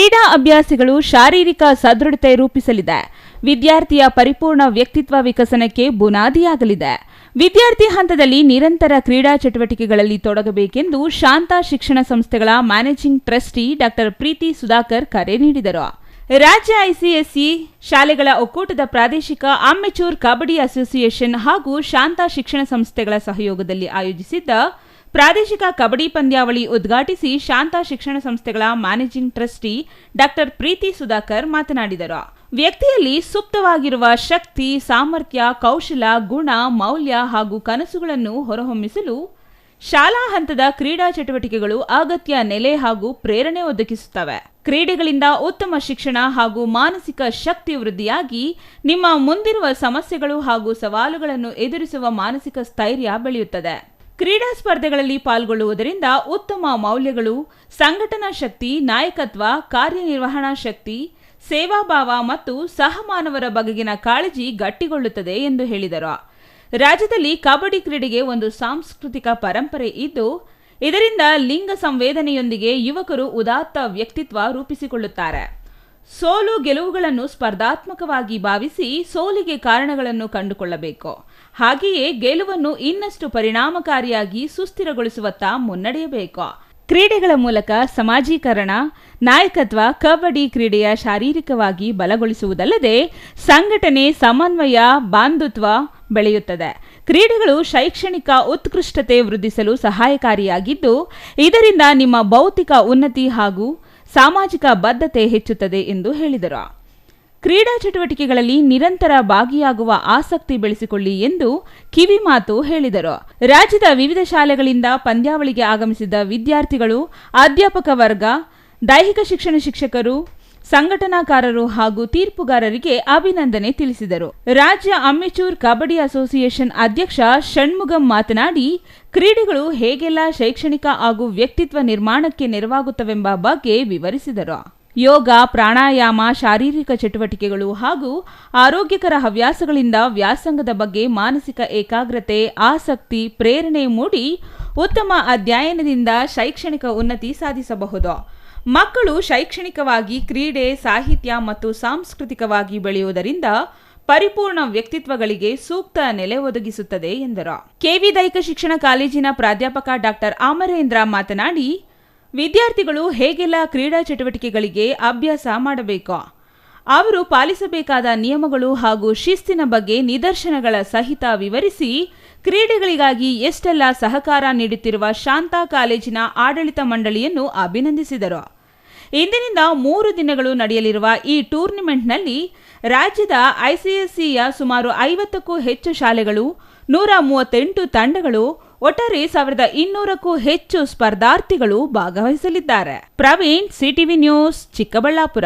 ಕ್ರೀಡಾ ಅಭ್ಯಾಸಗಳು ಶಾರೀರಿಕ ಸದೃಢತೆ ರೂಪಿಸಲಿದೆ. ವಿದ್ಯಾರ್ಥಿಯ ಪರಿಪೂರ್ಣ ವ್ಯಕ್ತಿತ್ವ ವಿಕಸನಕ್ಕೆ ಬುನಾದಿಯಾಗಲಿದೆ. ವಿದ್ಯಾರ್ಥಿ ಹಂತದಲ್ಲಿ ನಿರಂತರ ಕ್ರೀಡಾ ಚಟುವಟಿಕೆಗಳಲ್ಲಿ ತೊಡಗಬೇಕೆಂದು ಶಾಂತಾ ಶಿಕ್ಷಣ ಸಂಸ್ಥೆಗಳ ಮ್ಯಾನೇಜಿಂಗ್ ಟ್ರಸ್ಟಿ ಡಾ ಪ್ರೀತಿ ಸುಧಾಕರ್ ಕರೆ ನೀಡಿದರು. ರಾಜ್ಯ ಐಸಿಎಸ್ಸಿ ಶಾಲೆಗಳ ಒಕ್ಕೂಟದ ಪ್ರಾದೇಶಿಕ ಅಮೆಚೂರ್ ಕಬಡ್ಡಿ ಅಸೋಸಿಯೇಷನ್ ಹಾಗೂ ಶಾಂತಾ ಶಿಕ್ಷಣ ಸಂಸ್ಥೆಗಳ ಸಹಯೋಗದಲ್ಲಿ ಆಯೋಜಿಸಿದ್ದ ಪ್ರಾದೇಶಿಕ ಕಬಡ್ಡಿ ಪಂದ್ಯಾವಳಿ ಉದ್ಘಾಟಿಸಿ ಶಾಂತಾ ಶಿಕ್ಷಣ ಸಂಸ್ಥೆಗಳ ಮ್ಯಾನೇಜಿಂಗ್ ಟ್ರಸ್ಟಿ ಡಾ ಪ್ರೀತಿ ಸುಧಾಕರ್ ಮಾತನಾಡಿದರು. ವ್ಯಕ್ತಿಯಲ್ಲಿ ಸುಪ್ತವಾಗಿರುವ ಶಕ್ತಿ, ಸಾಮರ್ಥ್ಯ, ಕೌಶಲ, ಗುಣ, ಮೌಲ್ಯ ಹಾಗೂ ಕನಸುಗಳನ್ನು ಹೊರಹೊಮ್ಮಿಸಲು ಶಾಲಾ ಹಂತದ ಕ್ರೀಡಾ ಚಟುವಟಿಕೆಗಳು ಅಗತ್ಯ ನೆಲೆ ಹಾಗೂ ಪ್ರೇರಣೆ ಒದಗಿಸುತ್ತವೆ. ಕ್ರೀಡೆಗಳಿಂದ ಉತ್ತಮ ಶಿಕ್ಷಣ ಹಾಗೂ ಮಾನಸಿಕ ಶಕ್ತಿ ವೃದ್ಧಿಯಾಗಿ ನಿಮ್ಮ ಮುಂದಿರುವ ಸಮಸ್ಯೆಗಳು ಹಾಗೂ ಸವಾಲುಗಳನ್ನು ಎದುರಿಸುವ ಮಾನಸಿಕ ಸ್ಥೈರ್ಯ ಬೆಳೆಯುತ್ತದೆ. ಕ್ರೀಡಾ ಸ್ಪರ್ಧೆಗಳಲ್ಲಿ ಪಾಲ್ಗೊಳ್ಳುವುದರಿಂದ ಉತ್ತಮ ಮೌಲ್ಯಗಳು, ಸಂಘಟನಾ ಶಕ್ತಿ, ನಾಯಕತ್ವ, ಕಾರ್ಯನಿರ್ವಹಣಾ ಶಕ್ತಿ, ಸೇವಾಭಾವ ಮತ್ತು ಸಹಮಾನವರ ಬಗೆಗಿನ ಕಾಳಜಿ ಗಟ್ಟಿಗೊಳ್ಳುತ್ತದೆ ಎಂದು ಹೇಳಿದರು. ರಾಜ್ಯದಲ್ಲಿ ಕಬಡ್ಡಿ ಕ್ರೀಡೆಗೆ ಒಂದು ಸಾಂಸ್ಕೃತಿಕ ಪರಂಪರೆ ಇದ್ದು, ಇದರಿಂದ ಲಿಂಗ ಸಂವೇದನೆಯೊಂದಿಗೆ ಯುವಕರು ಉದಾತ್ತ ವ್ಯಕ್ತಿತ್ವ ರೂಪಿಸಿಕೊಳ್ಳುತ್ತಾರೆ. ಸೋಲು ಗೆಲುವುಗಳನ್ನು ಸ್ಪರ್ಧಾತ್ಮಕವಾಗಿ ಭಾವಿಸಿ ಸೋಲಿಗೆ ಕಾರಣಗಳನ್ನು ಕಂಡುಕೊಳ್ಳಬೇಕು. ಹಾಗೆಯೇ ಗೆಲುವನ್ನು ಇನ್ನಷ್ಟು ಪರಿಣಾಮಕಾರಿಯಾಗಿ ಸುಸ್ಥಿರಗೊಳಿಸುವತ್ತ ಮುನ್ನಡೆಯಬೇಕು. ಕ್ರೀಡೆಗಳ ಮೂಲಕ ಸಮಾಜೀಕರಣ, ನಾಯಕತ್ವ, ಕಬಡ್ಡಿ ಕ್ರೀಡೆಯ ಶಾರೀರಿಕವಾಗಿ ಬಲಗೊಳಿಸುವುದಲ್ಲದೆ ಸಂಘಟನೆ, ಸಮನ್ವಯ, ಬಾಂಧುತ್ವ ಬೆಳೆಯುತ್ತದೆ. ಕ್ರೀಡೆಗಳು ಶೈಕ್ಷಣಿಕ ಉತ್ಕೃಷ್ಟತೆ ವೃದ್ಧಿಸಲು ಸಹಾಯಕಾರಿಯಾಗಿದ್ದು, ಇದರಿಂದ ನಿಮ್ಮ ಭೌತಿಕ ಉನ್ನತಿ ಹಾಗೂ ಸಾಮಾಜಿಕ ಬದ್ಧತೆ ಹೆಚ್ಚುತ್ತದೆ ಎಂದು ಹೇಳಿದರು. ಕ್ರೀಡಾ ಚಟುವಟಿಕೆಗಳಲ್ಲಿ ನಿರಂತರ ಭಾಗಿಯಾಗುವ ಆಸಕ್ತಿ ಬೆಳೆಸಿಕೊಳ್ಳಿ ಎಂದು ಕಿವಿಮಾತು ಹೇಳಿದರು. ರಾಜ್ಯದ ವಿವಿಧ ಶಾಲೆಗಳಿಂದ ಪಂದ್ಯಾವಳಿಗೆ ಆಗಮಿಸಿದ ವಿದ್ಯಾರ್ಥಿಗಳು, ಅಧ್ಯಾಪಕ ವರ್ಗ, ದೈಹಿಕ ಶಿಕ್ಷಣ ಶಿಕ್ಷಕರು, ಸಂಘಟನಾಕಾರರು ಹಾಗೂ ತೀರ್ಪುಗಾರರಿಗೆ ಅಭಿನಂದನೆ ತಿಳಿಸಿದರು. ರಾಜ್ಯ ಅಮೆಚೂರ್ ಕಬಡ್ಡಿ ಅಸೋಸಿಯೇಷನ್ ಅಧ್ಯಕ್ಷ ಷಣ್ಮುಗಂ ಮಾತನಾಡಿ, ಕ್ರೀಡೆಗಳು ಹೇಗೆಲ್ಲ ಶೈಕ್ಷಣಿಕ ಹಾಗೂ ವ್ಯಕ್ತಿತ್ವ ನಿರ್ಮಾಣಕ್ಕೆ ನೆರವಾಗುತ್ತವೆಂಬ ಬಗ್ಗೆ ವಿವರಿಸಿದರು. ಯೋಗ, ಪ್ರಾಣಾಯಾಮ, ಶಾರೀರಿಕ ಚಟುವಟಿಕೆಗಳು ಹಾಗೂ ಆರೋಗ್ಯಕರ ಹವ್ಯಾಸಗಳಿಂದ ವ್ಯಾಸಂಗದ ಬಗ್ಗೆ ಮಾನಸಿಕ ಏಕಾಗ್ರತೆ, ಆಸಕ್ತಿ, ಪ್ರೇರಣೆ ಮೂಡಿ ಉತ್ತಮ ಅಧ್ಯಯನದಿಂದ ಶೈಕ್ಷಣಿಕ ಉನ್ನತಿ ಸಾಧಿಸಬಹುದು. ಮಕ್ಕಳು ಶೈಕ್ಷಣಿಕವಾಗಿ, ಕ್ರೀಡೆ, ಸಾಹಿತ್ಯ ಮತ್ತು ಸಾಂಸ್ಕೃತಿಕವಾಗಿ ಬೆಳೆಯುವುದರಿಂದ ಪರಿಪೂರ್ಣ ವ್ಯಕ್ತಿತ್ವಗಳಿಗೆ ಸೂಕ್ತ ನೆಲೆ ಒದಗಿಸುತ್ತದೆ ಎಂದರು. ಕೆವಿ ದೈಹಿಕ ಶಿಕ್ಷಣ ಕಾಲೇಜಿನ ಪ್ರಾಧ್ಯಾಪಕ ಡಾ ಅಮರೇಂದ್ರ ಮಾತನಾಡಿ, ವಿದ್ಯಾರ್ಥಿಗಳು ಹೇಗೆಲ್ಲ ಕ್ರೀಡಾ ಚಟುವಟಿಕೆಗಳಿಗೆ ಅಭ್ಯಾಸ ಮಾಡಬೇಕು, ಅವರು ಪಾಲಿಸಬೇಕಾದ ನಿಯಮಗಳು ಹಾಗೂ ಶಿಸ್ತಿನ ಬಗ್ಗೆ ನಿದರ್ಶನಗಳ ಸಹಿತ ವಿವರಿಸಿ ಕ್ರೀಡೆಗಳಿಗಾಗಿ ಎಷ್ಟೆಲ್ಲ ಸಹಕಾರ ನೀಡುತ್ತಿರುವ ಶಾಂತಾ ಕಾಲೇಜಿನ ಆಡಳಿತ ಮಂಡಳಿಯನ್ನು ಅಭಿನಂದಿಸಿದರು. ಇಂದಿನಿಂದ 3 ದಿನಗಳು ನಡೆಯಲಿರುವ ಈ ಟೂರ್ನಿಮೆಂಟ್ನಲ್ಲಿ ರಾಜ್ಯದ ಐಸಿಎಸ್ಸಿಯ ಸುಮಾರು 50ಕ್ಕೂ ಹೆಚ್ಚು ಶಾಲೆಗಳು, 138 ತಂಡಗಳು, ಒಟ್ಟಾರೆ 1200ಕ್ಕೂ ಹೆಚ್ಚು ಸ್ಪರ್ಧಾರ್ಥಿಗಳು ಭಾಗವಹಿಸಲಿದ್ದಾರೆ. Praveen, CTV news, Chikkaballapur.